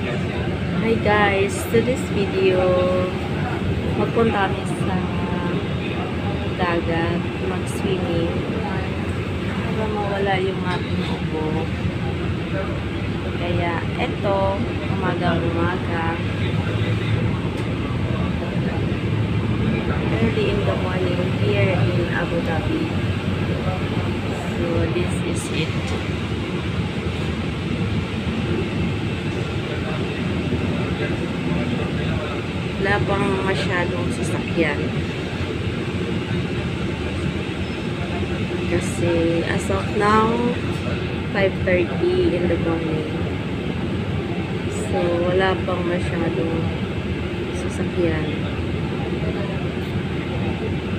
Hi guys, to this video, magpunta kami sa dagat, mag-swimming para mawala yung ating ubo. Kaya eto, umaga early in the morning here in Abu Dhabi. So this is it. Wala pang masyadong sasakyan kasi as of now 5:30 in the morning, so wala pang masyadong sasakyan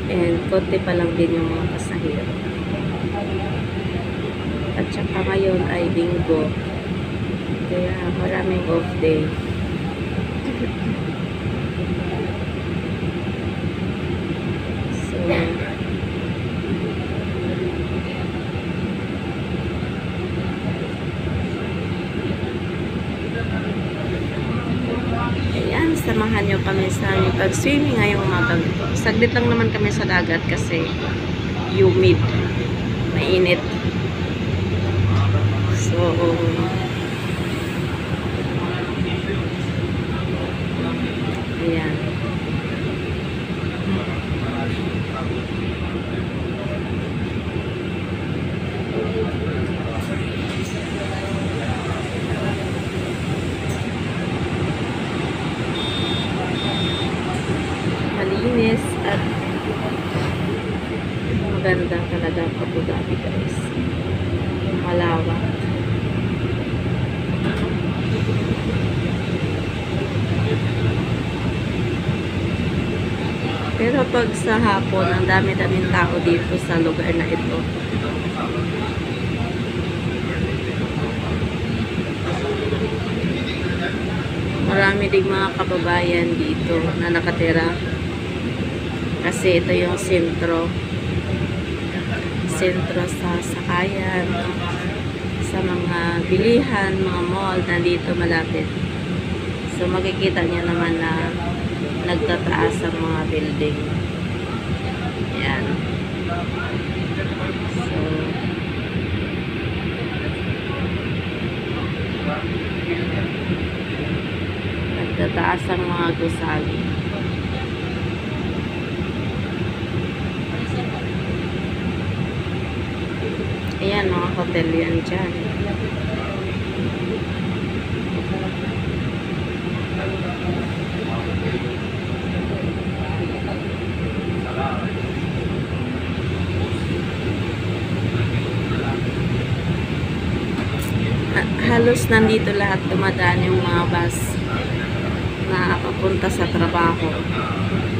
and konti pa lang din yung mga pasahero at saka ngayon ay linggo kaya maraming off day. So, ayan, samahan nyo kami sa aming pag-swimming ngayong umagang ito. Saglit lang naman kami sa dagat kasi humid, mainit. So, ayan. Malinis at maganda talaga ang Abu Dhabi guys. Malawak. Pero pag sa hapon, ang dami-daming tao dito sa lugar na ito. Marami ding mga kababayan dito na nakatira. Kasi ito yung sentro sa sakayan, sa mga bilihan, mga mall, nandito malapit. So makikita niyo naman na nagtataas ang mga building. Ayan. So, nagtataas ang mga gusali. Ayan, mga hotel yan dyan. Halos nandito lahat dumadaan yung mga bus na papunta sa trabaho.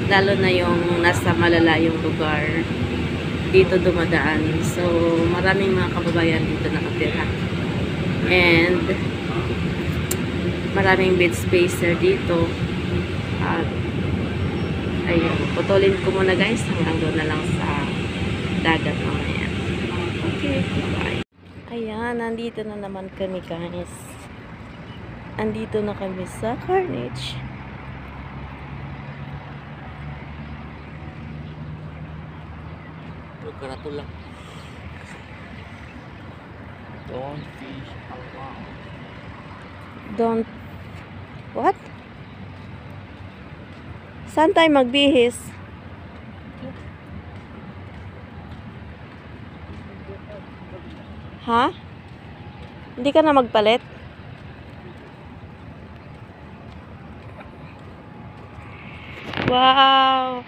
Lalo na yung nasa malalayong lugar. Dito dumadaan. So, maraming mga kababayan dito nakatira. And, maraming bed spacer dito. At, ayun. Putulin ko muna guys. Hanggang doon na lang sa dagat mamaya. Okay, bye. Ayan, nandito na naman kami guys. Andito na kami sa Carnage. Karato lang. Don't fish around. Don't... What? Saan tayo magbihis? Ha? Hindi ka na magpalit? Wow!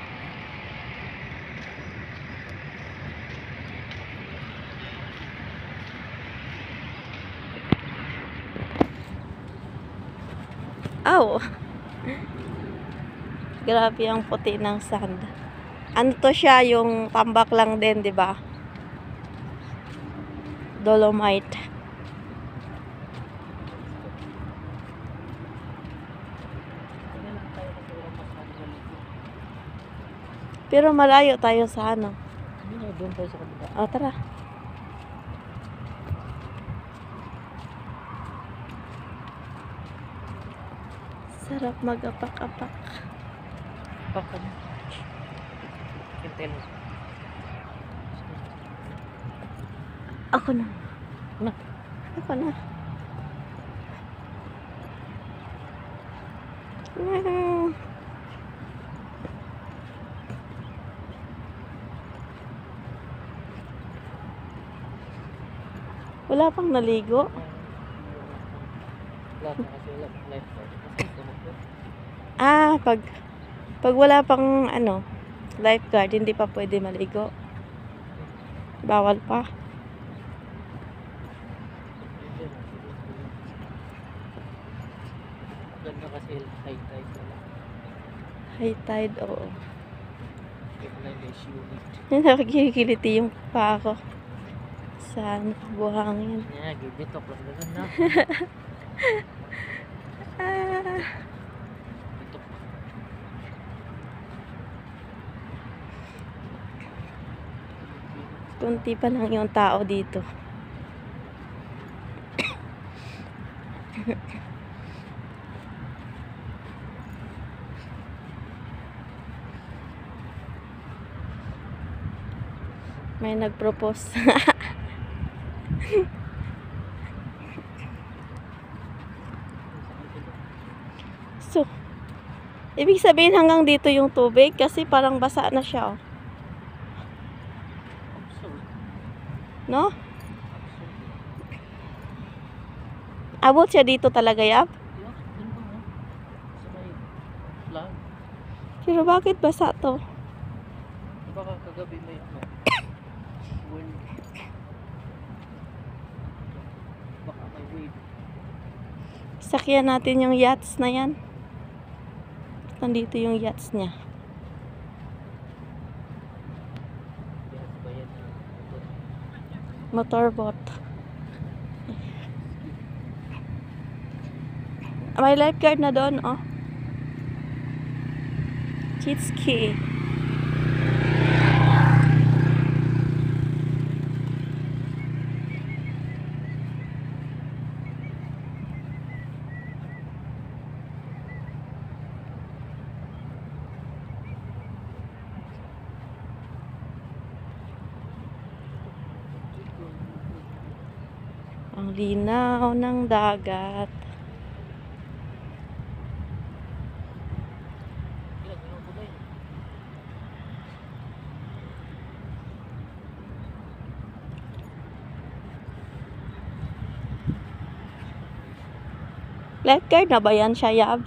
Oh! Grabe ang puti ng sand. Ano to siya, yung tambak lang din, di ba? Dolomite. Pero malayo tayo sa ano. Doon tayo sa kabila. O, tara. Sarap mag-apak-apak. Baka na. Kintel. Ako na. Na. Ako na. Wow. Wala pang naligo. Lahat na kasi wala. Lifeguard. Kasi tumugtog. Ah, pag wala pang ano, lifeguard, hindi pa pwede maligo. Bawal pa. Ganda kasi high tide wala. High tide, oo. Ito na yung humid. Nakikiliti yung pa ako sa buhangin. Yeah, give it up lang ganun na. Ah, Ito. kunti pa lang yung tao dito. May nag-propose. So, ibig sabihin hanggang dito yung tubig kasi parang basa na siya, oh. Absurd. No? Absurd. Abot siya dito talaga, Yap. Yeah, dun ba mo? Sa may flag. Pero bakit basa to? Baka kagabi may ano. Wind. Baka may wave. Sakyan natin yung yachts na yan. Nandito yung yachts niya. Yes, bayan na. Motorboat. May lifeguard na doon, oh. Jet ski. Ang linaw ng dagat. Ilan yung kulay? Lifeguard na ba yan siya, Yab?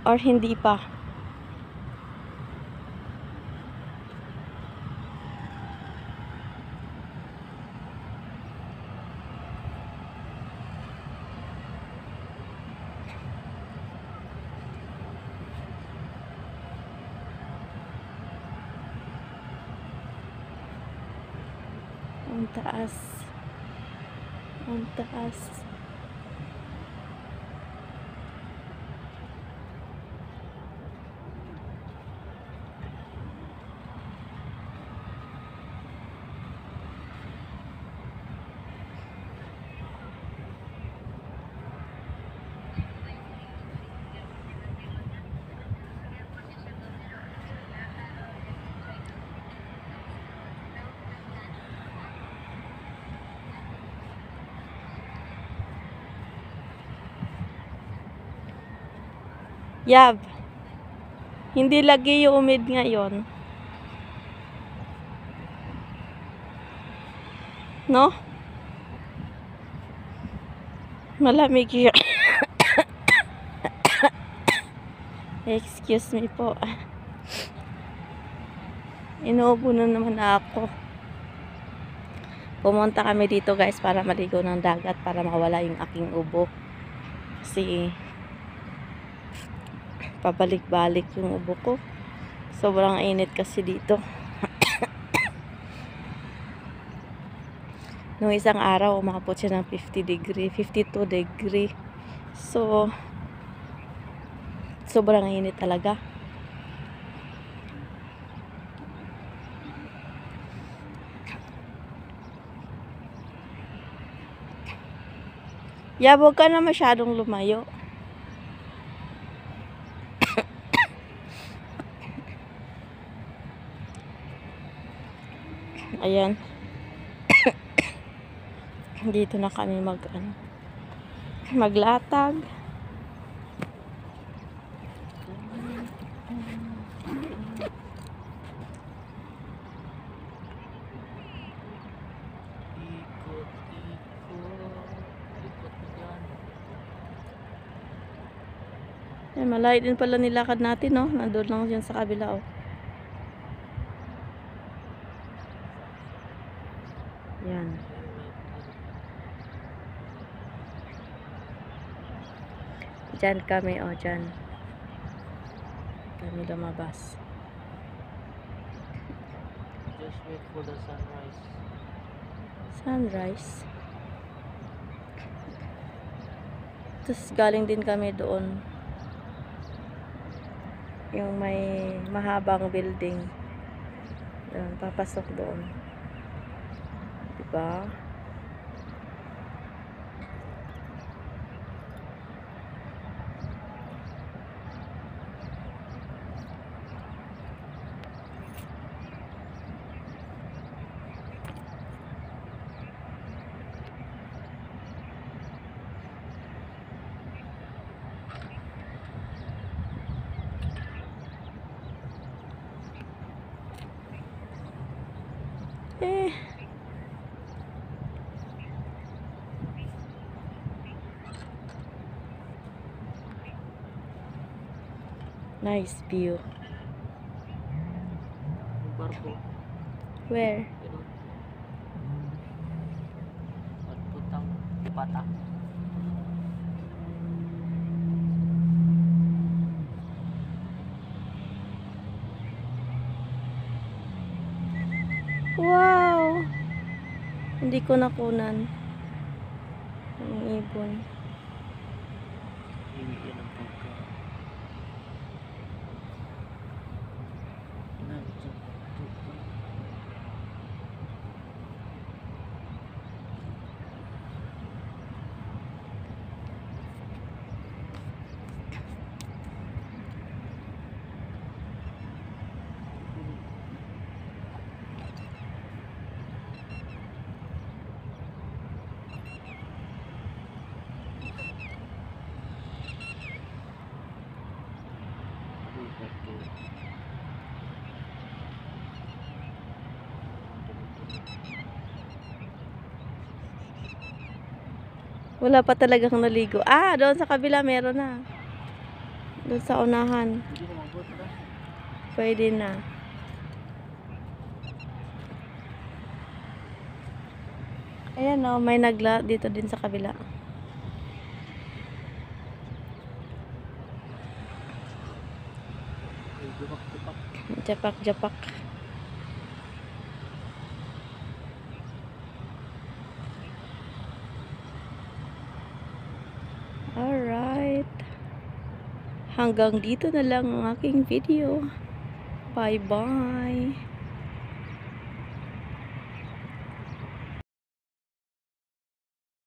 Or hindi pa? Ang taas. Ang taas. Yab, hindi lagi humid ngayon. No? Malamig yun. Excuse me po. Inuubo na naman ako. Pumunta kami dito guys para maligo ng dagat para mawala yung aking ubo. Kasi pabalik-balik yung ubo ko. Sobrang init kasi dito. Nung isang araw, umabot siya ng 50 degree, 52 degree. So, sobrang init talaga. Yabog ka na masyadong lumayo. Ayan. Dito na kami maglatag. Ayan, malayo din pala nilakad natin, no? Nandun lang yan sa kabila, oh. Yan. Diyan kami, oh, diyan. Kami lumabas. Just wait for the sunrise. Sunrise. Tapos galing din kami doon. Yung may mahabang building. Doon, papasok doon. Diba? Nice view. Yung barko. Where? Pero, pagputang bata. Wow! Hindi ko nakunan. Ang ibon. Hindi yan ang pagka. Wala pa talagang naligo. Ah, doon sa kabila meron na. Doon sa unahan. Hindi na magot na. Pwede na. Ayan, oh, may nagla dito din sa kabila. Dupak-dupak. Japak-japak. Alright. Hanggang dito na lang ang aking video. Bye-bye.